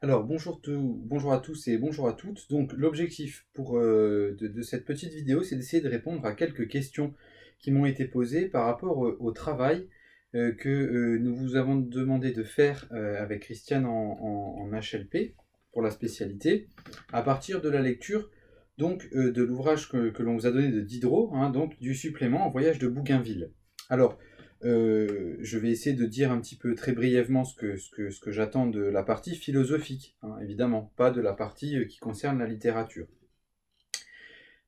Alors bonjour à tous et bonjour à toutes. Donc l'objectif de cette petite vidéo, c'est d'essayer de répondre à quelques questions qui m'ont été posées par rapport au travail que nous vous avons demandé de faire avec Christiane en HLP pour la spécialité, à partir de la lecture de l'ouvrage que l'on vous a donné de Diderot, hein, donc du supplément en voyage de Bougainville. Alors, je vais essayer de dire un petit peu très brièvement ce que j'attends de la partie philosophique, hein, évidemment, pas de la partie qui concerne la littérature.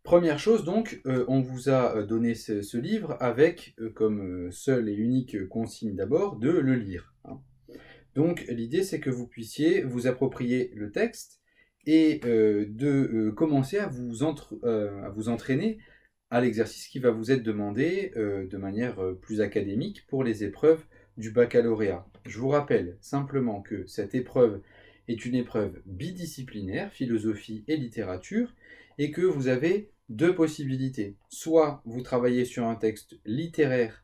Première chose donc, on vous a donné ce livre avec comme seule et unique consigne d'abord de le lire, hein. Donc l'idée c'est que vous puissiez vous approprier le texte et de commencer à vous entraîner à l'exercice qui va vous être demandé de manière plus académique pour les épreuves du baccalauréat. Je vous rappelle simplement que cette épreuve est une épreuve bidisciplinaire, philosophie et littérature, et que vous avez deux possibilités. Soit vous travaillez sur un texte littéraire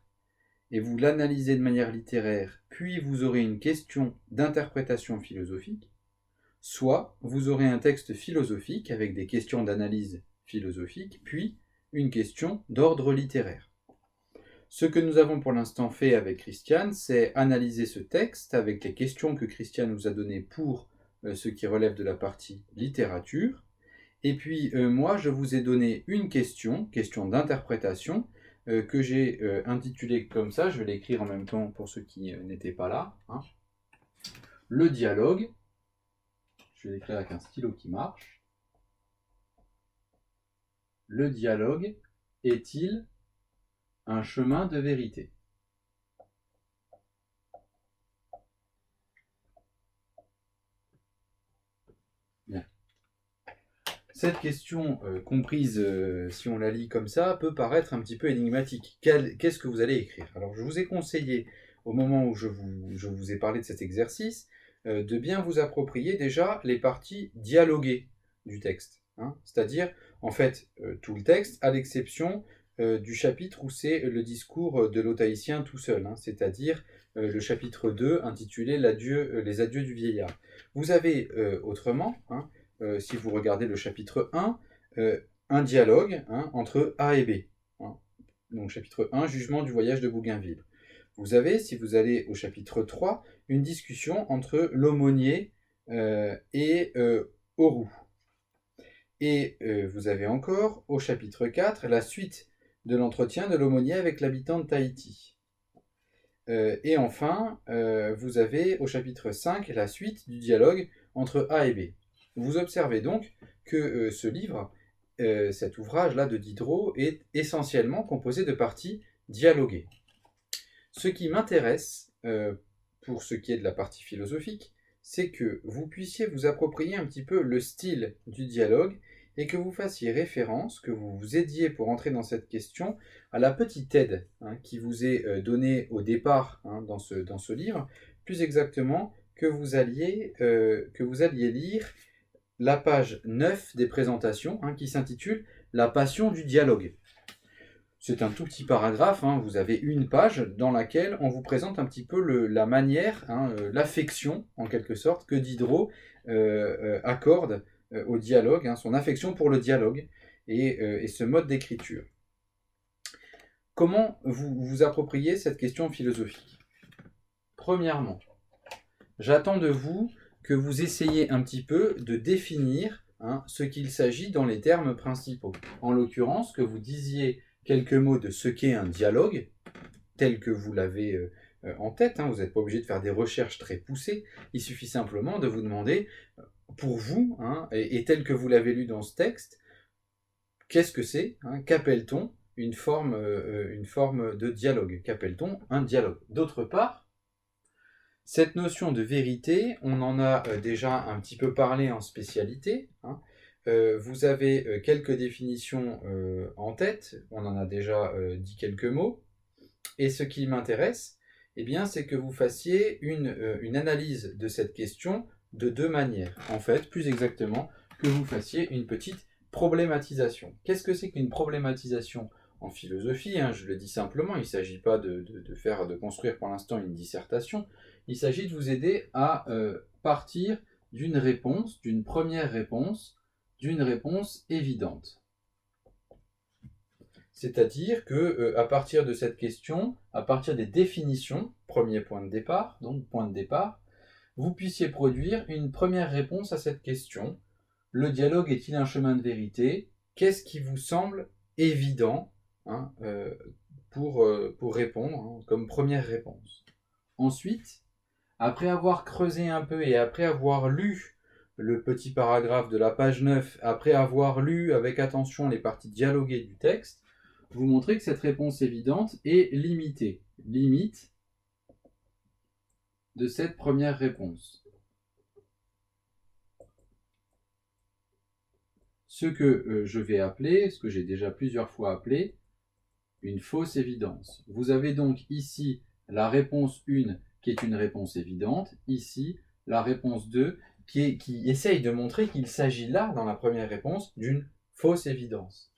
et vous l'analysez de manière littéraire, puis vous aurez une question d'interprétation philosophique, soit vous aurez un texte philosophique avec des questions d'analyse philosophique, puis une question d'ordre littéraire. Ce que nous avons pour l'instant fait avec Christiane, c'est analyser ce texte avec les questions que Christiane nous a données pour ce qui relève de la partie littérature. Et puis moi, je vous ai donné une question d'interprétation, que j'ai intitulée comme ça, je vais l'écrire en même temps pour ceux qui n'étaient pas là, hein. Le dialogue, je vais l'écrire avec un stylo qui marche. Le dialogue est-il un chemin de vérité? Bien. Cette question, comprise si on la lit comme ça, peut paraître un petit peu énigmatique. Qu'est-ce que vous allez écrire? Alors je vous ai conseillé, au moment où je vous ai parlé de cet exercice, de bien vous approprier déjà les parties dialoguées du texte, hein. C'est-à-dire, en fait, tout le texte, à l'exception du chapitre où c'est le discours de l'Otaïtien tout seul, hein, c'est-à-dire le chapitre 2 intitulé Les adieux du vieillard. Vous avez autrement, hein, si vous regardez le chapitre 1, un dialogue, hein, entre A et B, hein. Donc chapitre 1, jugement du voyage de Bougainville. Vous avez, si vous allez au chapitre 3, une discussion entre l'aumônier et Auroux. Et vous avez encore, au chapitre 4, la suite de l'entretien de l'aumônier avec l'habitant de Tahiti. Et enfin, vous avez au chapitre 5 la suite du dialogue entre A et B. Vous observez donc que ce livre, cet ouvrage-là de Diderot, est essentiellement composé de parties dialoguées. Ce qui m'intéresse, pour ce qui est de la partie philosophique, c'est que vous puissiez vous approprier un petit peu le style du dialogue et que vous fassiez référence, que vous vous aidiez pour entrer dans cette question à la petite aide, hein, qui vous est donnée au départ, hein, dans ce livre, plus exactement que vous alliez lire la page 9 des présentations, hein, qui s'intitule « La passion du dialogue ». C'est un tout petit paragraphe, hein, vous avez une page dans laquelle on vous présente un petit peu la manière, hein, l'affection en quelque sorte que Diderot accorde au dialogue, hein, son affection pour le dialogue et ce mode d'écriture. Comment vous vous appropriez cette question philosophique? Premièrement, j'attends de vous que vous essayiez un petit peu de définir, hein, ce qu'il s'agit dans les termes principaux. En l'occurrence, que vous disiez quelques mots de ce qu'est un dialogue, tel que vous l'avez en tête, hein. Vous n'êtes pas obligé de faire des recherches très poussées, il suffit simplement de vous demander, pour vous, hein, et tel que vous l'avez lu dans ce texte, qu'est-ce que c'est, hein, qu'appelle-t-on une forme de dialogue? Qu'appelle-t-on un dialogue? D'autre part, cette notion de vérité, on en a déjà un petit peu parlé en spécialité, hein. Vous avez quelques définitions en tête, on en a déjà dit quelques mots, et ce qui m'intéresse, eh bien, c'est que vous fassiez une analyse de cette question de deux manières. En fait, plus exactement, que vous fassiez une petite problématisation. Qu'est-ce que c'est qu'une problématisation en philosophie, hein? Je le dis simplement, il ne s'agit pas de construire pour l'instant une dissertation, il s'agit de vous aider à partir d'une réponse, d'une première réponse, d'une réponse évidente. C'est-à-dire que à partir de cette question, à partir des définitions, premier point de départ, donc point de départ, vous puissiez produire une première réponse à cette question. Le dialogue est-il un chemin de vérité? Qu'est-ce qui vous semble évident pour répondre comme première réponse? Ensuite, après avoir creusé un peu et après avoir lu le petit paragraphe de la page 9, après avoir lu avec attention les parties dialoguées du texte, vous montrez que cette réponse évidente est limitée. Limite de cette première réponse. Ce que je vais appeler, ce que j'ai déjà plusieurs fois appelé, une fausse évidence. Vous avez donc ici la réponse 1 qui est une réponse évidente, ici la réponse 2 qui essaye de montrer qu'il s'agit là, dans la première réponse, d'une fausse évidence.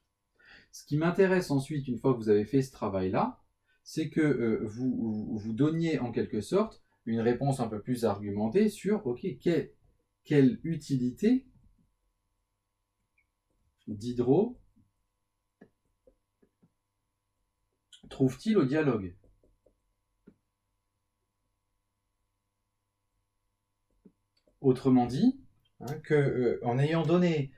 Ce qui m'intéresse ensuite, une fois que vous avez fait ce travail-là, c'est que vous donniez en quelque sorte une réponse un peu plus argumentée sur, ok, quelle utilité Diderot trouve-t-il au dialogue? Autrement dit, en ayant donné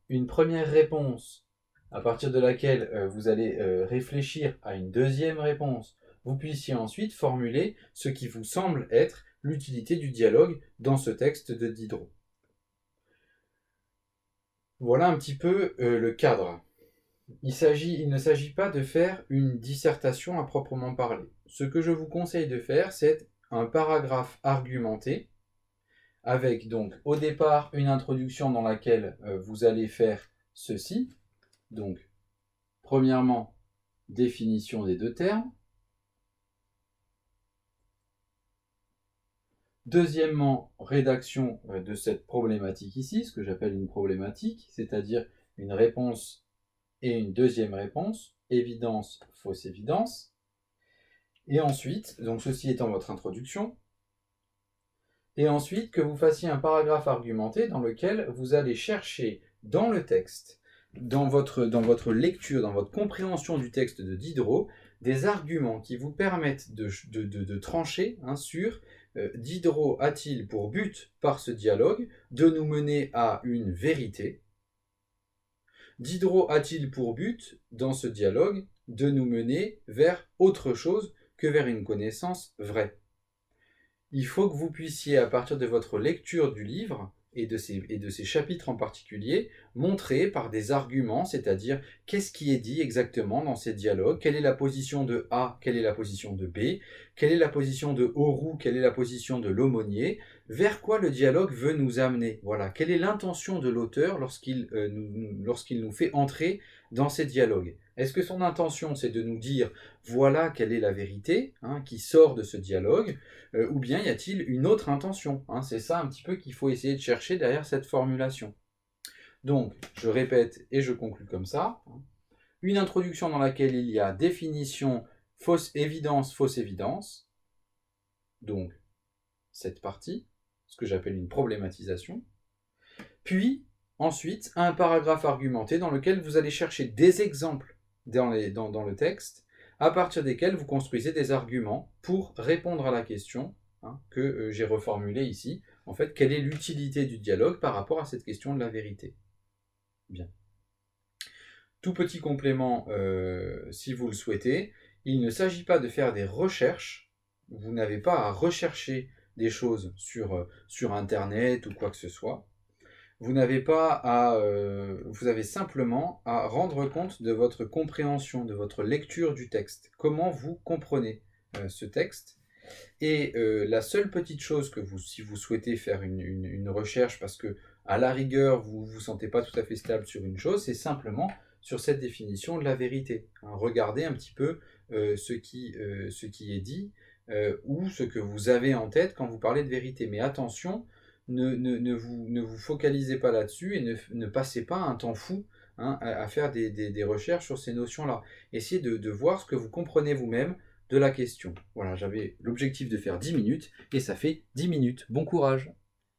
une première réponse à partir de laquelle vous allez réfléchir à une deuxième réponse, vous puissiez ensuite formuler ce qui vous semble être l'utilité du dialogue dans ce texte de Diderot. Voilà un petit peu le cadre. Il ne s'agit pas de faire une dissertation à proprement parler. Ce que je vous conseille de faire, c'est un paragraphe argumenté, avec donc au départ une introduction dans laquelle vous allez faire ceci. Donc, premièrement, définition des deux termes. Deuxièmement, rédaction de cette problématique ici, ce que j'appelle une problématique, c'est-à-dire une réponse et une deuxième réponse, évidence, fausse évidence. Et ensuite, donc ceci étant votre introduction, et ensuite que vous fassiez un paragraphe argumenté dans lequel vous allez chercher dans le texte, dans votre lecture, dans votre compréhension du texte de Diderot, des arguments qui vous permettent de trancher sur Diderot a-t-il pour but par ce dialogue de nous mener à une vérité? Diderot a-t-il pour but dans ce dialogue de nous mener vers autre chose que vers une connaissance vraie? Il faut que vous puissiez, à partir de votre lecture du livre, et de ces chapitres en particulier, montrer par des arguments, c'est-à-dire qu'est-ce qui est dit exactement dans ces dialogues, quelle est la position de A, quelle est la position de B, quelle est la position de Auroux, quelle est la position de l'aumônier, vers quoi le dialogue veut nous amener. Voilà, quelle est l'intention de l'auteur lorsqu'il nous fait entrer dans ces dialogues. Est-ce que son intention, c'est de nous dire voilà quelle est la vérité qui sort de ce dialogue, ou bien y a-t-il une autre intention? C'est ça un petit peu qu'il faut essayer de chercher derrière cette formulation. Donc, je répète et je conclue comme ça. Une introduction dans laquelle il y a définition, fausse évidence. Donc, cette partie, ce que j'appelle une problématisation. Puis, ensuite, un paragraphe argumenté dans lequel vous allez chercher des exemples dans le texte, à partir desquels vous construisez des arguments pour répondre à la question que j'ai reformulée ici. En fait, quelle est l'utilité du dialogue par rapport à cette question de la vérité? Bien. Tout petit complément, si vous le souhaitez, il ne s'agit pas de faire des recherches. Vous n'avez pas à rechercher des choses sur Internet ou quoi que ce soit. Vous avez simplement à rendre compte de votre compréhension, de votre lecture du texte. Comment vous comprenez ce texte? Et la seule petite chose que si vous souhaitez faire une recherche, parce que à la rigueur, vous ne vous sentez pas tout à fait stable sur une chose, c'est simplement sur cette définition de la vérité. Regardez un petit peu ce qui est dit ou ce que vous avez en tête quand vous parlez de vérité. Mais attention, ne vous focalisez pas là-dessus et ne passez pas un temps fou à faire des recherches sur ces notions-là. Essayez de voir ce que vous comprenez vous-même de la question. Voilà, j'avais l'objectif de faire 10 minutes et ça fait 10 minutes. Bon courage!